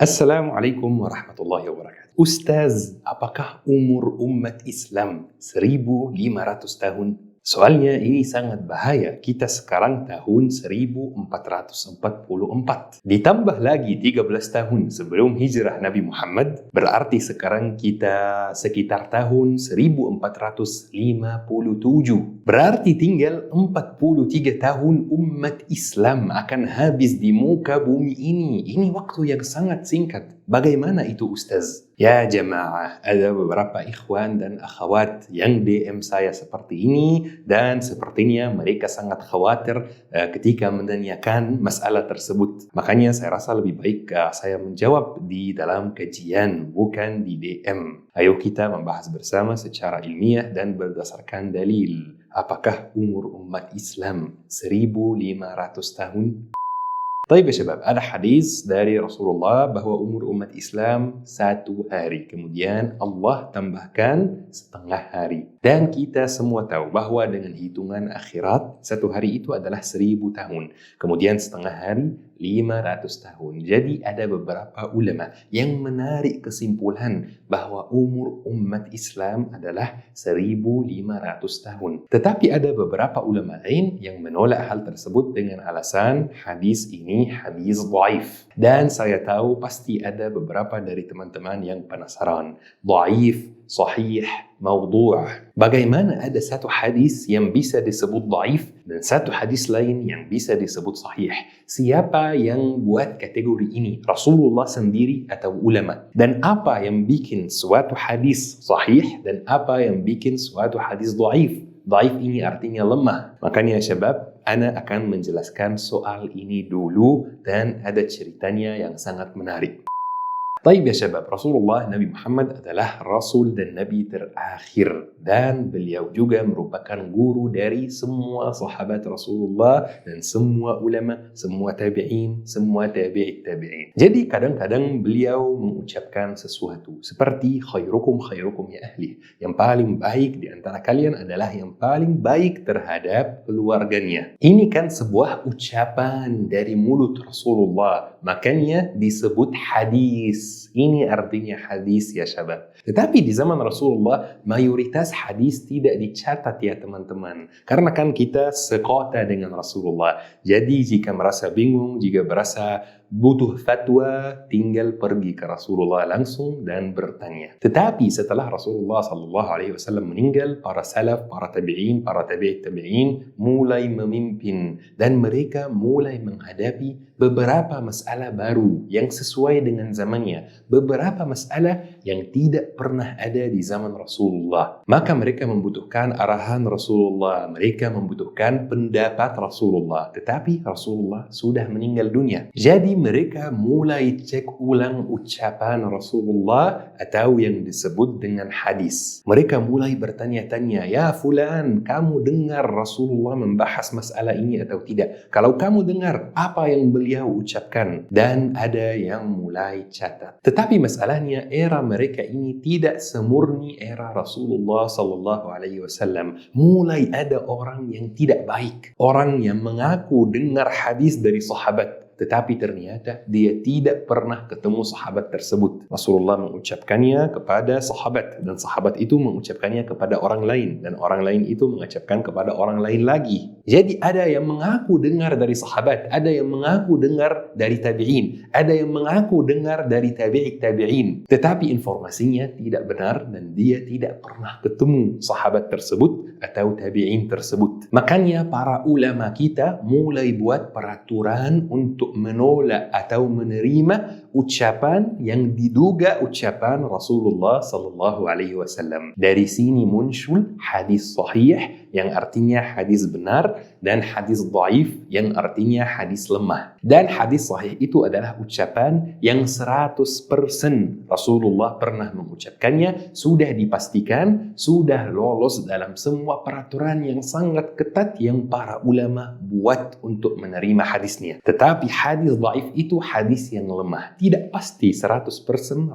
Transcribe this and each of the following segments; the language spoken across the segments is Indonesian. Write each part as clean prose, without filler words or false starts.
Assalamualaikum warahmatullahi wabarakatuh. Ustaz, apakah umur umat Islam 1500 tahun? Soalnya ini sangat bahaya. Kita sekarang tahun 1444. Ditambah lagi 13 tahun sebelum hijrah Nabi Muhammad, berarti sekarang kita sekitar tahun 1457. Berarti tinggal 43 tahun umat Islam akan habis di muka bumi ini. Ini waktu yang sangat singkat. Bagaimana itu Ustaz? Ya jamaah, ada beberapa ikhwan dan akhwat yang DM saya seperti ini dan sepertinya mereka sangat khawatir ketika menanyakan masalah tersebut. Makanya saya rasa lebih baik saya menjawab di dalam kajian, bukan di DM. Ayo kita membahas bersama secara ilmiah dan berdasarkan dalil. Apakah umur umat Islam 1500 tahun? Baik ya syabab, ada hadis dari Rasulullah bahwa umur umat Islam 1 hari. Kemudian Allah tambahkan setengah hari. Dan kita semua tahu bahwa dengan hitungan akhirat, 1 hari itu adalah 1000 tahun. Kemudian setengah hari 500 tahun. Jadi ada beberapa ulama yang menarik kesimpulan bahwa umur umat Islam adalah 1500 tahun. Tetapi ada beberapa ulama lain yang menolak hal tersebut dengan alasan hadis ini hadis dhaif. Dan saya tahu pasti ada beberapa dari teman-teman yang penasaran. Dhaif, sahih, maudhu'. Bagaimana ada satu hadis yang bisa disebut dhaif dan satu hadis lain yang bisa disebut sahih? Siapa yang buat kategori ini? Rasulullah sendiri atau ulama? Dan apa yang bikin suatu hadis sahih dan apa yang bikin suatu hadis dhaif? Dhaif ini artinya lemah. Makanya syabab, ana akan menjelaskan soal ini dulu dan ada ceritanya yang sangat menarik. Baik ya syabab, Rasulullah Nabi Muhammad adalah Rasul dan Nabi terakhir. Dan beliau juga merupakan guru dari semua sahabat Rasulullah dan semua ulama, semua tabi'in, semua tabi'it tabi'in. Jadi kadang-kadang beliau mengucapkan sesuatu seperti khairukum khairukum ya ahli. Yang paling baik di antara kalian adalah yang paling baik terhadap keluarganya. Ini kan sebuah ucapan dari mulut Rasulullah. Makanya disebut hadis. Ini artinya hadis ya syabab. Tetapi di zaman Rasulullah mayoritas hadis tidak dicatat ya teman-teman. Karena kan kita sekota dengan Rasulullah. Jadi jika merasa bingung, jika merasa butuh fatwa, tinggal pergi ke Rasulullah langsung dan bertanya. Tetapi setelah Rasulullah SAW meninggal, para salaf, para tabi'in, para tabi'it tabi'in mulai memimpin dan mereka mulai menghadapi beberapa masalah baru yang sesuai dengan zamannya, beberapa masalah yang tidak pernah ada di zaman Rasulullah. Maka mereka membutuhkan arahan Rasulullah, mereka membutuhkan pendapat Rasulullah. Tetapi Rasulullah sudah meninggal dunia. Jadi mereka mulai cek ulang ucapan Rasulullah atau yang disebut dengan hadis. Mereka mulai bertanya-tanya, ya fulan, kamu dengar Rasulullah membahas masalah ini atau tidak? Kalau kamu dengar, apa yang beliau ucapkan? Dan ada yang mulai catat. Tetapi masalahnya era mereka ini tidak semurni era Rasulullah SAW. Mulai ada orang yang tidak baik, orang yang mengaku dengar hadis dari sahabat, tetapi ternyata dia tidak pernah ketemu sahabat tersebut. Rasulullah mengucapkannya kepada sahabat dan sahabat itu mengucapkannya kepada orang lain dan orang lain itu mengucapkan kepada orang lain lagi. Jadi ada yang mengaku dengar dari sahabat, ada yang mengaku dengar dari tabi'in, ada yang mengaku dengar dari tabi'it tabi'in, tetapi informasinya tidak benar dan dia tidak pernah ketemu sahabat tersebut atau tabi'in tersebut. Makanya para ulama kita mulai buat peraturan untuk menolak atau menerima ucapan yang diduga ucapan Rasulullah sallallahu alaihi wasallam. Dari sini muncul hadis sahih yang artinya hadis benar dan hadis dhaif yang artinya hadis lemah. Dan hadis sahih itu adalah ucapan yang 100% Rasulullah pernah mengucapkannya, sudah dipastikan, sudah lolos dalam semua peraturan yang sangat ketat yang para ulama buat untuk menerima hadisnya. Tetapi hadis dhaif itu hadis yang lemah. Tidak pasti 100%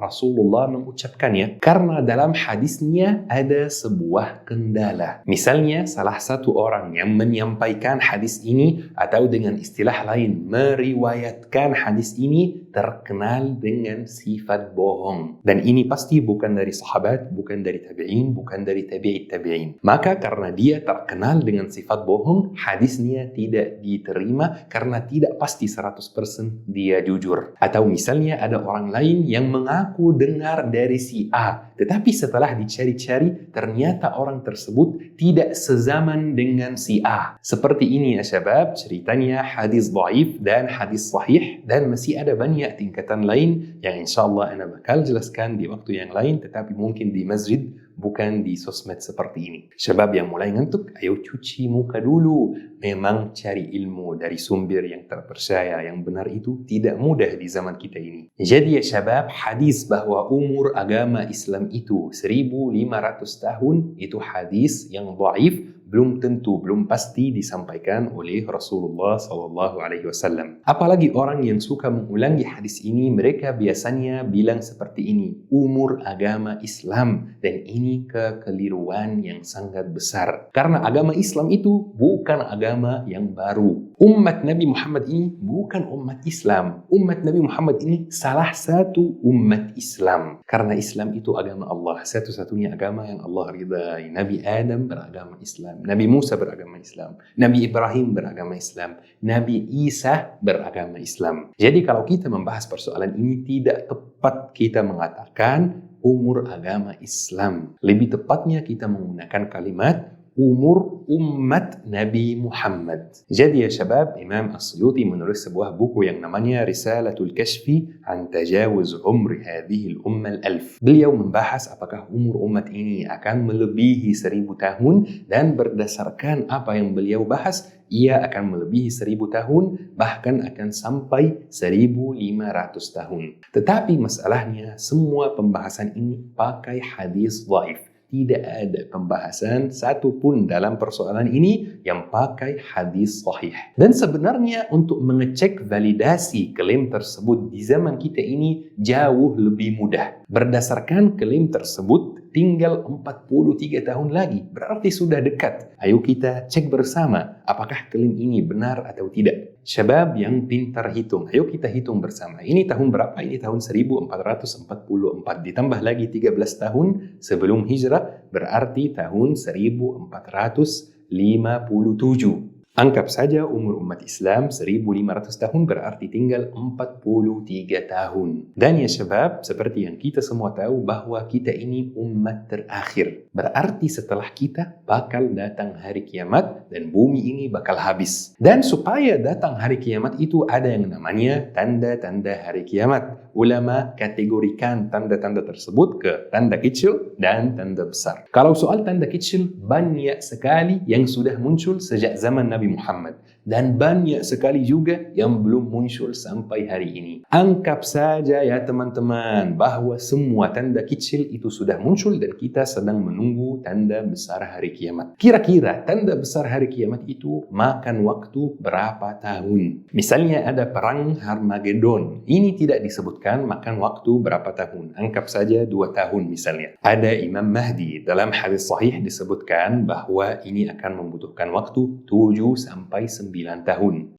Rasulullah mengucapkannya karena dalam hadisnya ada sebuah kendala. Misalnya salah satu orang yang menyampaikan hadis ini atau dengan istilah lain meriwayatkan hadis ini terkenal dengan sifat bohong. Dan ini pasti bukan dari sahabat, bukan dari tabi'in, bukan dari tabi'in. Maka karena dia terkenal dengan sifat bohong, hadisnya tidak diterima karena tidak pasti 100% dia jujur. Atau misalnya ada orang lain yang mengaku dengar dari si A, tetapi setelah dicari-cari ternyata orang tersebut tidak sezaman dengan si A. Seperti ini ya syabab, ceritanya hadis dhaif dan hadis sahih, dan masih ada banyak tingkatan lain yang insyaallah ana bakal jelaskan di waktu yang lain, tetapi mungkin di masjid, bukan di sosmed seperti ini. Syabab yang mulai ngantuk, ayo cuci muka dulu. Memang cari ilmu dari sumber yang terpercaya, yang benar itu tidak mudah di zaman kita ini. Jadi ya syabab, hadis bahwa umur agama Islam itu 1500 tahun, itu hadis yang dhaif, belum tentu, belum pasti disampaikan oleh Rasulullah SAW. Apalagi orang yang suka mengulangi hadis ini, mereka biasanya bilang seperti ini, umur agama Islam, dan ini kekeliruan yang sangat besar. Karena agama Islam itu bukan agama yang baru. Umat Nabi Muhammad ini bukan umat Islam. Umat Nabi Muhammad ini salah satu umat Islam. Karena Islam itu agama Allah, satu-satunya agama yang Allah ridai. Nabi Adam beragama Islam, Nabi Musa beragama Islam, Nabi Ibrahim beragama Islam, Nabi Isa beragama Islam. Jadi kalau kita membahas persoalan ini, tidak tepat kita mengatakan umur agama Islam. Lebih tepatnya kita menggunakan kalimat umur umat Nabi Muhammad. Jadi ya syabab, Imam As-Suyuti menulis sebuah buku yang namanya Risalatul Kashfi an Tajawuz Umri Hadhihi al-Umma al-Alf. Beliau membahas apakah umur umat ini akan melebihi 1000 tahun, dan berdasarkan apa yang beliau bahas, ia akan melebihi 1000 tahun, bahkan akan sampai 1500 tahun. Tetapi masalahnya, semua pembahasan ini pakai hadis dhaif. Tidak ada pembahasan satupun dalam persoalan ini yang pakai hadis sahih. Dan sebenarnya untuk mengecek validasi klaim tersebut di zaman kita ini jauh lebih mudah. Berdasarkan klaim tersebut, tinggal 43 tahun lagi, berarti sudah dekat. Ayo kita cek bersama apakah klaim ini benar atau tidak. Syabab yang pintar hitung, ayo kita hitung bersama. Ini tahun berapa? Ini tahun 1444. Ditambah lagi 13 tahun sebelum hijrah, berarti tahun 1457. Anggap saja umur umat Islam 1500 tahun, berarti tinggal 43 tahun. Dan ya syabab, seperti yang kita semua tahu bahwa kita ini umat terakhir. Berarti setelah kita bakal datang hari kiamat dan bumi ini bakal habis. Dan supaya datang hari kiamat itu ada yang namanya tanda-tanda hari kiamat. Ulama kategorikan tanda-tanda tersebut ke tanda kecil dan tanda besar. Kalau soal tanda kecil, banyak sekali yang sudah muncul sejak zaman Nabi Muhammad, dan banyak sekali juga yang belum muncul sampai hari ini. Anggap saja ya teman-teman bahwa semua tanda kecil itu sudah muncul dan kita sedang menunggu tanda besar hari kiamat. Kira-kira tanda besar hari kiamat itu makan waktu berapa tahun? Misalnya ada perang Harmagedon, ini tidak disebutkan makan waktu berapa tahun. Anggap saja 2 tahun misalnya. Ada Imam Mahdi, dalam hadis sahih disebutkan bahwa ini akan membutuhkan waktu 7-9 tahun.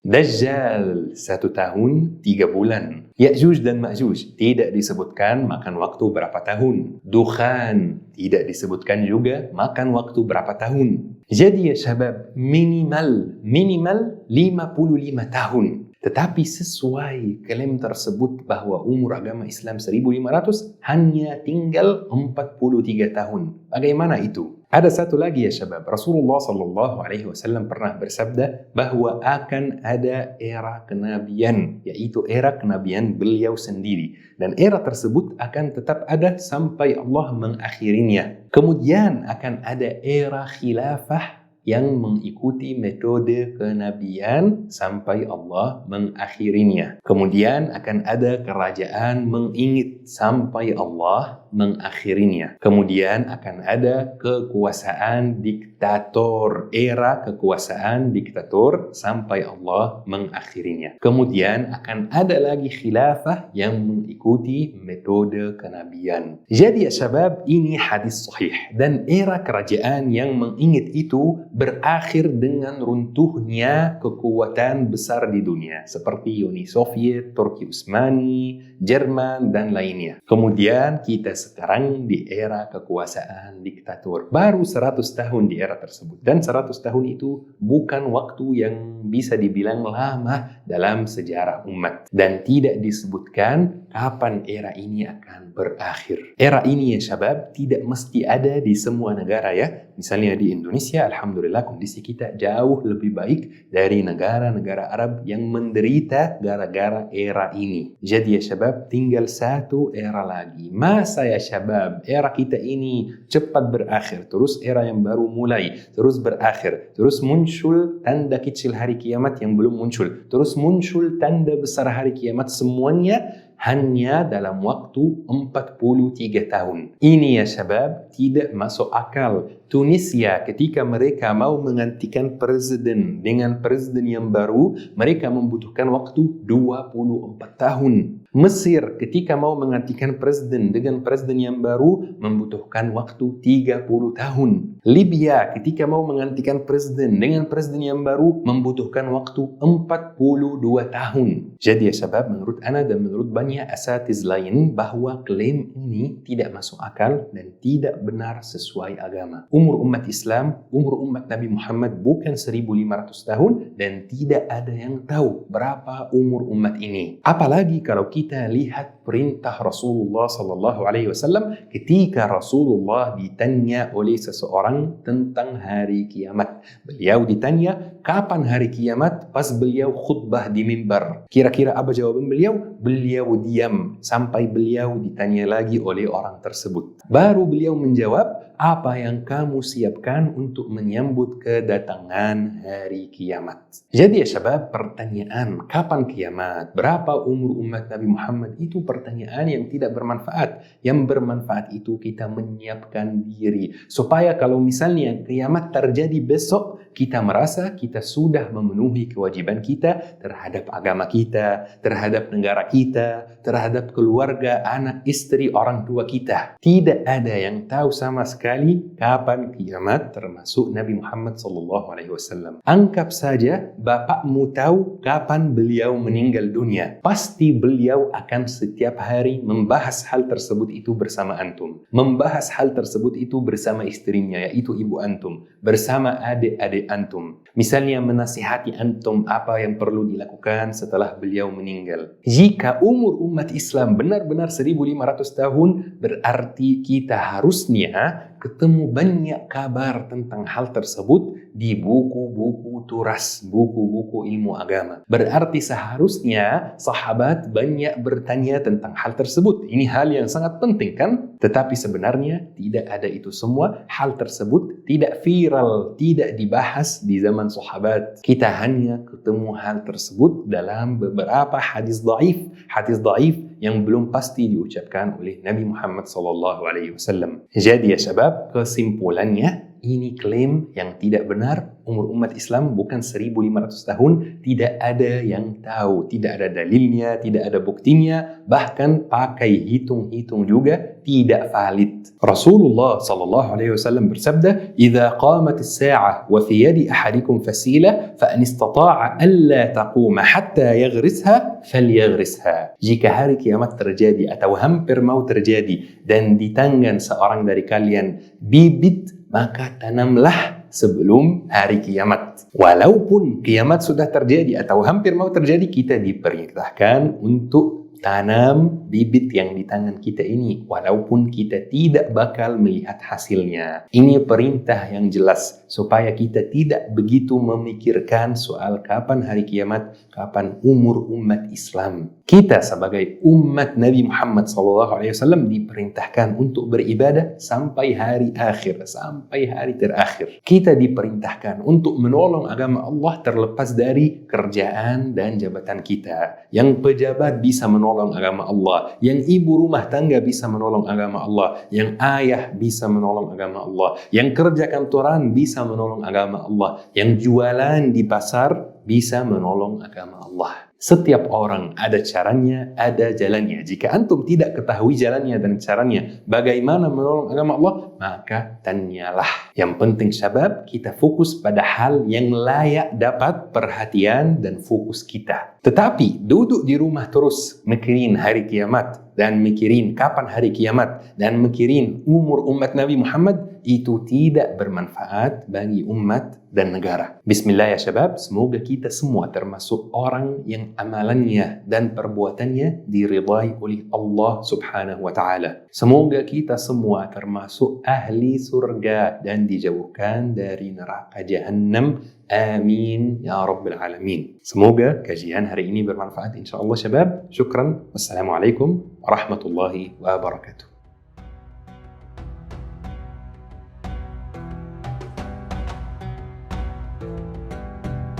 Dajjal 1 tahun 3 bulan. Ya'juj dan Ma'juj tidak disebutkan makan waktu berapa tahun. Dukhan tidak disebutkan juga makan waktu berapa tahun. Jadi ya syabab, minimal 55 tahun. Tetapi sesuai klaim tersebut bahwa umur agama Islam 1500, hanya tinggal 43 tahun. Bagaimana itu? Ada satu lagi ya syabab, Rasulullah SAW pernah bersabda bahwa akan ada era kenabian, yaitu era kenabian beliau sendiri. Dan era tersebut akan tetap ada sampai Allah mengakhirinya. Kemudian akan ada era khilafah yang mengikuti metode kenabian sampai Allah mengakhirinya. Kemudian akan ada kerajaan mengingit sampai Allah mengakhirinya. Kemudian akan ada kekuasaan diktator, era kekuasaan diktator sampai Allah mengakhirinya. Kemudian akan ada lagi khilafah yang mengikuti metode kenabian. Jadi ya syabab, ini hadis sahih, dan era kerajaan yang mengingit itu berakhir dengan runtuhnya kekuatan besar di dunia seperti Uni Soviet, Turki Utsmani, Jerman, dan lainnya. Kemudian kita sekarang di era kekuasaan diktator. Baru 100 tahun di era tersebut. Dan 100 tahun itu bukan waktu yang bisa dibilang lama dalam sejarah umat. Dan tidak disebutkan kapan era ini akan berakhir. Era ini ya syabab tidak mesti ada di semua negara ya. Misalnya di Indonesia, alhamdulillah kondisi kita jauh lebih baik dari negara-negara Arab yang menderita gara-gara era ini. Jadi ya syabab, tinggal satu era lagi. Masa ya syabab, era kita ini cepat berakhir. Terus era yang baru mulai. Terus berakhir. Terus muncul tanda kecil hari kiamat yang belum muncul. Terus muncul tanda besar hari kiamat. Semuanya hanya dalam waktu 43 tahun. Ini ya syabab tidak masuk akal. Tunisia ketika mereka mau menggantikan presiden dengan presiden yang baru, mereka membutuhkan waktu 24 tahun. Mesir ketika mau menggantikan presiden dengan presiden yang baru membutuhkan waktu 30 tahun. Libya ketika mau menggantikan presiden dengan presiden yang baru membutuhkan waktu 42 tahun. Jadi ya syabab, menurut ana dan menurut banyak asatiz lain bahwa klaim ini tidak masuk akal dan tidak benar sesuai agama. Umur umat Islam, umur umat Nabi Muhammad bukan 1500 tahun dan tidak ada yang tahu berapa umur umat ini. Apalagi kalau kita lihat perintah Rasulullah SAW ketika Rasulullah ditanya oleh seseorang tentang hari kiamat. Beliau ditanya kapan hari kiamat pas beliau khutbah di mimbar. Kira-kira apa jawaban beliau? Beliau diam sampai beliau ditanya lagi oleh orang tersebut. Baru beliau menjawab, apa yang kamu siapkan untuk menyambut kedatangan hari kiamat. Jadi ya syabab, pertanyaan kapan kiamat, berapa umur umat Nabi Muhammad itu pertanyaan yang tidak bermanfaat. Yang bermanfaat itu kita menyiapkan diri supaya kalau misalnya kiamat terjadi besok, kita merasa kita sudah memenuhi kewajiban kita terhadap agama kita, terhadap negara kita, terhadap keluarga, anak, istri, orang tua kita. Tidak ada yang tahu sama sekali kapan kiamat termasuk Nabi Muhammad SAW. Anggap saja bapakmu tahu kapan beliau meninggal dunia. Pasti beliau akan setiap hari membahas hal tersebut itu bersama antum. Membahas hal tersebut itu bersama istrinya, yaitu ibu antum. Bersama adik-adik antum. Misalnya menasihati antum apa yang perlu dilakukan setelah beliau meninggal. Jika umur umat Islam benar-benar 1500 tahun, berarti kita harusnya ketemu banyak kabar tentang hal tersebut di buku-buku turas, buku-buku ilmu agama. Berarti seharusnya sahabat banyak bertanya tentang hal tersebut. Ini hal yang sangat penting kan? Tetapi sebenarnya tidak ada itu semua. Hal tersebut tidak viral, tidak dibahas di zaman sahabat. Kita hanya ketemu hal tersebut dalam beberapa hadis dhaif yang belum pasti diucapkan oleh Nabi Muhammad SAW. Jadi ya syabab, kesimpulannya ini klaim yang tidak benar. Umur umat Islam bukan 1500 tahun. Tidak ada yang tahu. Tidak ada dalilnya, tidak ada buktinya. Bahkan pakai hitung-hitung juga tidak valid. Rasulullah SAW bersabda, "Idza qamat as-sa'ah wa fi yadi ahadikum fasila fa in istata'a alla taquma hatta yaghrisha falyaghrisha." Jika hari kiamat terjadi atau hampir mau terjadi dan di tangan seorang dari kalian bibit, maka tanamlah sebelum hari kiamat. Walaupun kiamat sudah terjadi atau hampir mau terjadi, kita diperintahkan untuk tanam bibit yang di tangan kita ini, walaupun kita tidak bakal melihat hasilnya. Ini perintah yang jelas supaya kita tidak begitu memikirkan soal kapan hari kiamat, kapan umur umat Islam. Kita sebagai umat Nabi Muhammad SAW diperintahkan untuk beribadah sampai hari akhir, sampai hari terakhir. Kita diperintahkan untuk menolong agama Allah terlepas dari kerjaan dan jabatan kita. Yang pejabat bisa menolong agama Allah, yang ibu rumah tangga bisa menolong agama Allah, yang ayah bisa menolong agama Allah, yang kerja kantoran bisa menolong agama Allah, yang jualan di pasar bisa menolong agama Allah. Setiap orang ada caranya, ada jalannya. Jika antum tidak ketahui jalannya dan caranya bagaimana menolong agama Allah, maka tanyalah. Yang penting syabab, kita fokus pada hal yang layak dapat perhatian dan fokus kita. Tetapi duduk di rumah terus mikirin hari kiamat dan mikirin kapan hari kiamat dan mikirin umur umat Nabi Muhammad, itu tidak bermanfaat bagi umat dan negara. Bismillah ya syabab, semoga kita semua termasuk orang yang amalannya dan perbuatannya diridai oleh Allah Subhanahu wa taala. Semoga kita semua termasuk ahli surga dan dijauhkan dari neraka Jahannam. Amin ya Rabbil Alamin. Semoga kajian hari ini bermanfaat insyaallah syabab. Syukran. Wassalamualaikum warahmatullahi wabarakatuh.